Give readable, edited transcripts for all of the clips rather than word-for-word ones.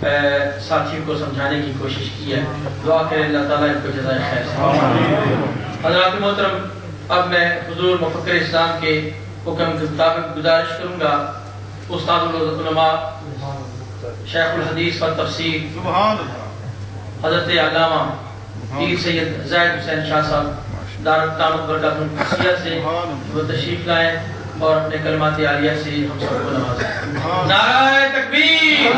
ساتھیوں کو سمجھانے کی کوشش کی ہے. دعا کریں اللہ تعالیٰ ان کو جزائے خیر سے. حضرات محترم، اب میں حضور مفکر اسلام کے حکم کے مطابق گزارش کروں گا استاد العلماء شیخ الحدیث اور تفسیر حضرت علامہ پیر سید زید حسین شاہ صاحب دامت برکاتہ القدسیہ سے وہ تشریف لائیں اور اپنے کلمات عالیہ سے ہم سب کو نوازیں. نعرہ تکبیر،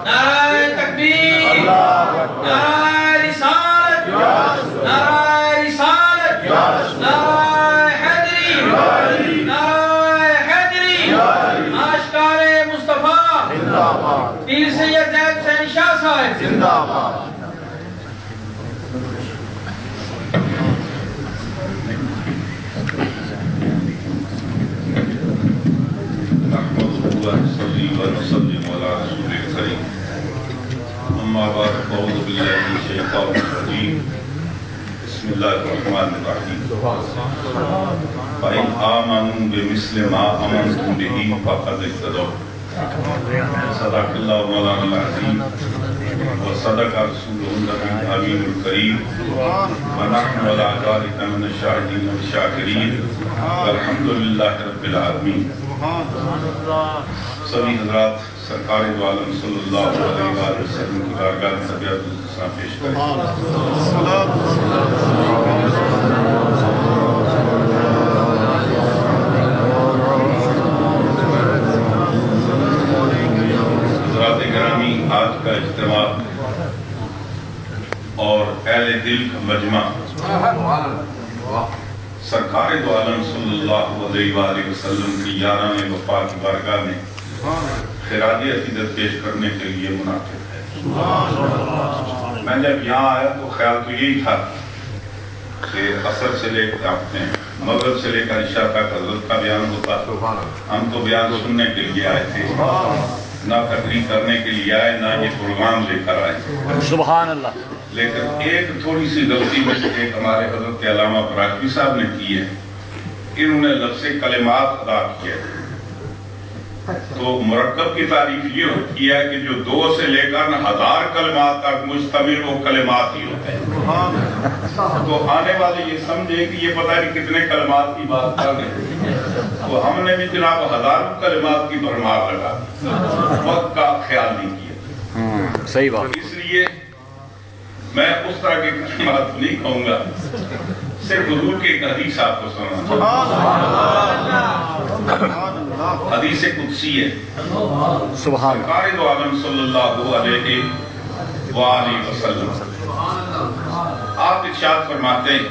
نعرہ تکبیر، نعرہ رسالت، نعرہ رسالت، نعرہ حیدری، نعرہ حیدری، آشکار مصطفیٰ، پیر سید زید حسین شاہ صاحب زندہ باد. صلی وسلم علی رسول الکریم. اما بعد فاعوذ باللہ من الشیطان الرجیم. بسم اللہ الرحمن الرحیم. فإن آمنوا بمثل ما آمنتم به فقد اهتدوا. صدق اللہ مولانا العظیم وصدق رسولہ النبی الامین الکریم ونحن علی ذلک من الشاہدین والشاکرین والحمد للہ رب العالمین. سبھی حضرات سرکار دو عالم صلی اللہ علیہ وآلہ وسلم کی بارگاہ میں تبیعت السلام پیش کریں. حضرات گرامی، آج کا اجتماع اور اہل دل کا مجمع سرکار دو عالم صلی اللہ علیہ وآلہ وسلم کی یاران وفا کی بارگاہ میں خراج عقیدت پیش کرنے کے لیے منعقد ہے. میں جب یہاں آیا تو خیال تو یہی تھا کہ عصر سے لے کر اپنے مغرب سے لے کر عشاء تک حضرت کا بیان ہوتا. ہم تو بیان سننے کے لیے آئے تھے، نہ تقریر کرنے کے لیے آئے، نہ یہ پروگرام لے کر آئے. سبحان اللہ. لیکن ایک تھوڑی سی غلطی میں سے ایک ہمارے حضرت علامہ براقوی صاحب نے کی ہے. انہوں نے لفظ کلمات ادا کیا. تو مرکب کی تعریف یہ ہوتی ہے کہ جو 2 سے لے کر 1000 کلمات تک مشتمل وہ کلمات ہی ہوتے ہیں. تو آنے والے یہ سمجھے کہ یہ پتہ نہیں کتنے کلمات کی بات کر رہے ہیں. تو ہم نے بھی جناب 1000 کلمات کی بھرمار لگا، وقت کا خیال نہیں کیا. صحیح بات. اس لیے میں اس طرح کے کلمات نہیں کہوں گا، صرف حضور کے ایک حدیث آپ کو سنانا. حدیث قدسی ہے. سرکار دو عالم صلی اللہ علیہ وآلہ وسلم آپ ارشاد فرماتے ہیں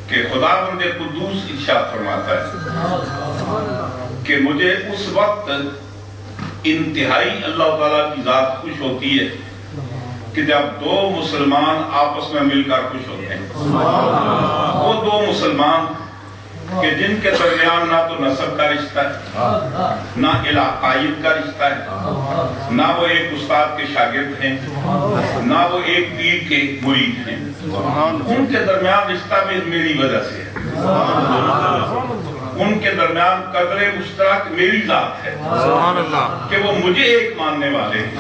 کہ خداوند قدوس ارشاد فرماتا ہے کہ مجھے اس وقت انتہائی اللہ تعالیٰ کی ذات خوش ہوتی ہے کہ جب 2 مسلمان آپس میں مل کر خوش ہوتے ہیں. وہ 2 مسلمان کہ جن کے درمیان نہ تو نسب کا رشتہ ہے، نہ علاقائیت کا رشتہ ہے، نہ وہ ایک استاد کے شاگرد ہیں، نہ وہ ایک پیر کے مرید ہیں. ان کے درمیان رشتہ بھی میری وجہ سے ہے. ان کے درمیان قدر مشترک میری ذات ہے کہ وہ مجھے ایک ماننے والے ہیں.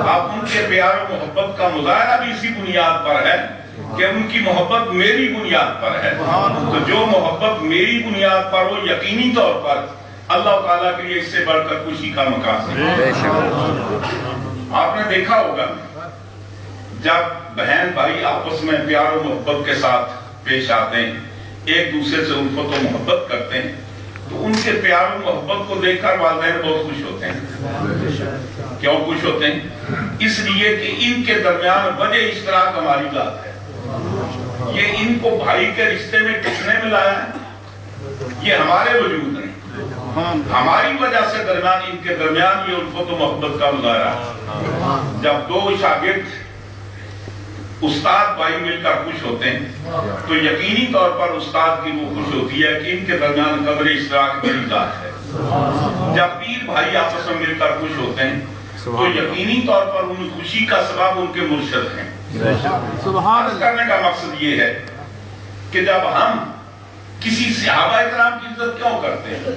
اب ان کے پیار و محبت کا مظاہرہ بھی اسی بنیاد پر ہے کہ ان کی محبت میری بنیاد پر ہے. تو جو محبت میری بنیاد پر وہ یقینی طور پر اللہ تعالیٰ کے لیے اس سے بڑھ کر خوشی کا مقام ہے. آپ نے دیکھا ہوگا جب بہن بھائی آپس میں پیار و محبت کے ساتھ پیش آتے ہیں، ایک دوسرے سے الفت و محبت کرتے ہیں، تو ان کے پیار و محبت کو دیکھ کر والدین بہت خوش ہوتے ہیں. کیوں خوش ہوتے ہیں؟ اس لیے کہ ان کے درمیان وجہ اشتراک ہماری ذات ہے. یہ ان کو بھائی کے رشتے میں کس نے ملایا ہے؟ یہ ہمارے وجود نہیں، ہماری وجہ سے درمیان ان کے درمیان یہ الفت و محبت کا مظاہرہ ہے. جب 2 شاگرد استاد بھائی مل کر خوش ہوتے ہیں تو یقینی طور پر استاد کی وہ خوش ہوتی ہے کہ ان کے درمیان قدر اشتراک میری ذات ہے. جب پیر بھائی آپس میں مل کر خوش ہوتے ہیں تو یقینی طور پر ان خوشی کا سبب ان کے مرشد ہیں. عرض کرنے کا مقصد یہ ہے کہ جب ہم کسی صحابہ کرام کی عزت کیوں کرتے ہیں،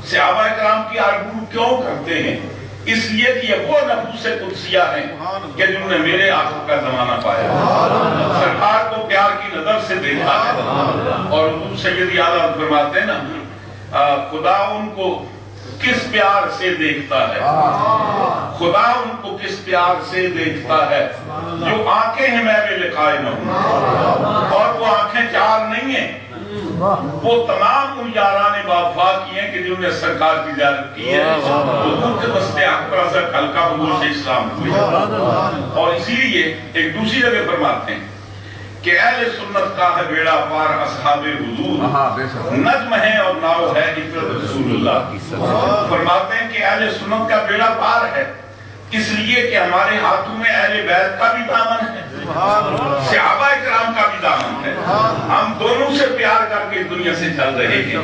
صحابہ کرام کی آرگو کیوں کرتے ہیں، اس لیے کہ یہ وہ نفوس قدسیہ ہیں کہ جنہوں نے میرے آقا کا زمانہ پایا، سرکار کو پیار کی نظر سے دیکھا ہے۔ اور حضور سیدی اعلیٰ فرماتے ہیں نا، خدا ان کو کس پیار سے دیکھتا ہے، خدا ان کو کس پیار سے دیکھتا ہے، جو آنکھیں ہیں میں بھی لقائے نہ ہوں، اور وہ آنکھیں چار نہیں ہیں، وہ تمام ان یاران وفا کی ہیں کہ جنہوں نے سرکار کی زیارت کی ہے، حضور کے مسئلے اکبر حضرت حلقہ حضور سے اسلام ہوئے۔ اور اسی لیے ایک دوسری جگہ فرماتے ہیں کہ اہل سنت کا ہے بیڑا پار اصحاب حضور، نجم ہے اور ناؤ ہے عطرت رسول اللہ۔ فرماتے ہیں کہ اہل سنت کا بیڑا پار ہے اس لیے کہ ہمارے ہاتھوں میں اہل بیت کا بھی دامن ہے، صحابہ اکرام کا بھی دامن ہے، ہم دونوں سے پیار کر کے دنیا سے چل رہے ہیں۔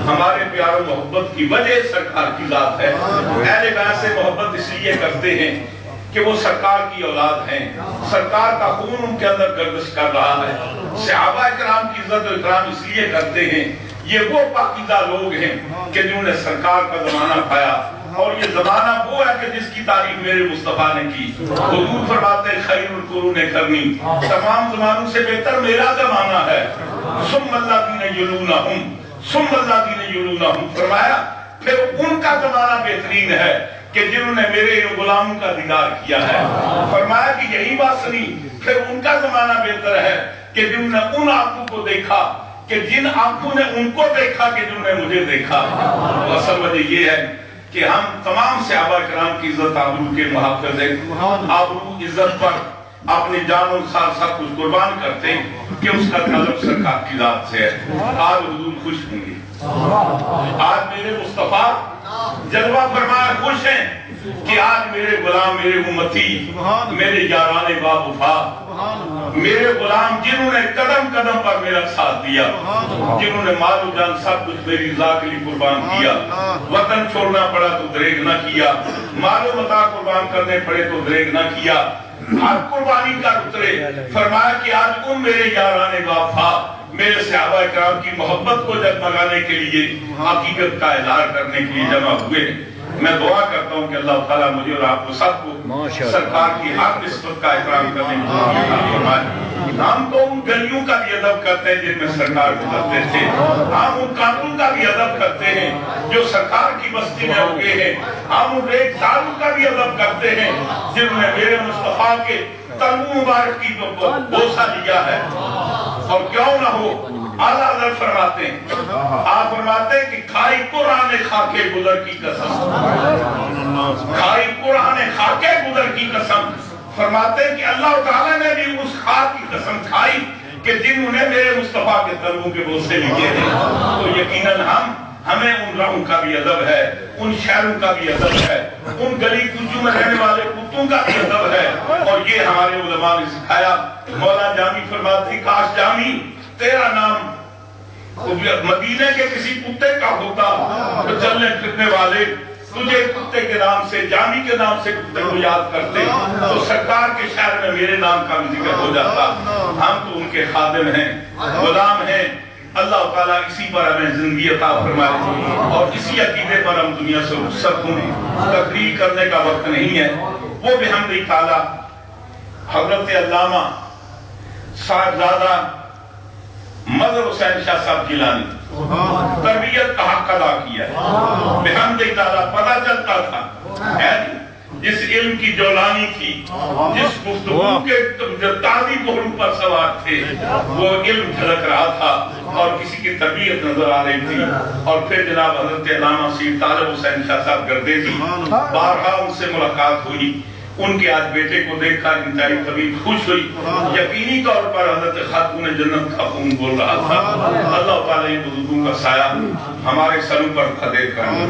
ہمارے پیار و محبت کی وجہ سرکار کی ذات ہے، اہل بیت سے محبت اس لیے کرتے ہیں کہ وہ سرکار کی اولاد ہیں، سرکار کا خون ان کے اندر گردش کر رہا ہے۔ صحابہ اکرام کی عزت و اکرام اس لیے کرتے ہیں، یہ وہ پاکیزہ لوگ ہیں کہ جنہوں نے سرکار کا زمانہ پایا، اور یہ زمانہ وہ ہے کہ جس کی تعریف میرے مصطفیٰ نے کی۔ حضور فرماتے ہیں خیر القرون کرنی، تمام زمانوں سے بہتر میرا زمانہ ہے، ثم الذین یلونہم ثم الذین یلونہم، فرمایا پھر ان کا زمانہ بہترین ہے کہ جنہوں نے میرے غلاموں کا دیدار کیا ہے۔ فرمایا کہ یہی بات نہیں، پھر ان کا زمانہ بہتر ہے کہ جنہوں نے ان آنکھوں کو دیکھا کہ جن آنکھوں نے ان کو دیکھا کہ جنہوں نے مجھے دیکھا۔ اصل وجہ یہ ہے کہ ہم تمام صحابہ کرام کی عزت آبرو کے محافظ ہیں، آبرو عزت پر اپنی جان اور سال سب کچھ قربان کرتے ہیں کہ اس کا تعلق سرکار کی ذات سے ہے۔ آج حضور خوش ہوں گے، آج میرے مصطفیٰ جلوہ فرمایا خوش ہیں کہ آج میرے غلام، میرے امتی، میرے یاران وفا، میرے غلام جنہوں نے قدم قدم پر میرا ساتھ دیا، جنہوں نے مال و جان سب کچھ میری رضا کے لیے قربان کیا، وطن چھوڑنا پڑا تو دریغ نہ کیا، مال و متاع قربان کرنے پڑے تو دریغ نہ کیا، ہر قربانی کا اترے۔ فرمایا کہ آج ان میرے یاران وفا، میرے صحابہ کرام کی محبت کو جگمگانے کے لیے، حقیقت کا اظہار کرنے کے لیے جمع ہوئے۔ میں دعا کرتا ہوں کہ اللہ تعالیٰ مجھے اور آپ کو سب کو سرکار کی ہر نسبت کا احترام کرنے کی توفیق عطا فرمائے۔ ہم تو ان گلیوں کا بھی ادب کرتے ہیں جن میں سرکار گزرتے تھے، ہم ان کانٹوں کا بھی ادب کرتے ہیں جو سرکار کی بستی میں اگے ہیں، ہم ان ریگ داروں کا بھی ادب کرتے ہیں جنہوں نے میرے مصطفیٰ کے تلو مبارک کی بوسہ لیا ہے۔ اور کیوں نہ ہو، اعلیٰ حضرت فرماتے ہیں، آپ فرماتے ہیں کہ کھائی قرآن خاکے گزر کی قسم، کھائی قرآن خاکے گزر کی قسم، فرماتے ہیں کہ اللہ تعالیٰ نے بھی اس خاک کی قسم کھائی کہ جنہوں نے میرے مصطفیٰ کے تلووں کے بوسے لیے ہیں۔ تو یقیناً ہمیں ان راہوں کا بھی ادب ہے، ان شہروں کا بھی ادب ہے، ان گلی کوچوں میں رہنے والے کتوں کا بھی ادب ہے، اور یہ ہمارے علماء نے سکھایا۔ مولا جامی فرماتے ہیں کاش جامی تیرا نام مدینے کے کسی کتے کا ہوتا تو چلنے پھرنے والے تجھے کتے کے نام سے، جامی کے نام سے کتے کو یاد کرتے، تو سرکار کے شہر میں میرے نام کا بھی ذکر ہو جاتا۔ ہم تو ان کے خادم ہیں، غلام ہیں۔ اللہ تعالیٰ اسی پر ہمیں زندگی عطا فرمائے اور اسی عقیدے پر ہم دنیا سے رخصت ہوں۔ تقریر کرنے کا وقت نہیں ہے۔ وہ بحمد تعالیٰ حضرت علامہ صاحبزادہ مظہر حسین شاہ صاحب گیلانی تربیت کا حق ادا کیا ہے۔ بحمد تعالیٰ پتہ چلتا تھا جس علم کی جولانی تھی، جس گفتگو کے تازی پہلو پر سوار تھے، وہ علم جھلک رہا تھا اور کسی کی تربیت نظر آ رہی تھی۔ اور پھر جناب حضرت علامہ سید طالب حسین شاہ صاحب گردیزی، بارہا ان سے ملاقات ہوئی، ان کے آج بیٹے کو دیکھ کر انتہائی طبیعت خوش ہوئی۔ یقینی طور پر حضرت خاتون جنت کا خون بول رہا تھا۔ اللہ تعالیٰ ان بزرگوں کا سایہ ہمارے سروں پر قدر کرے۔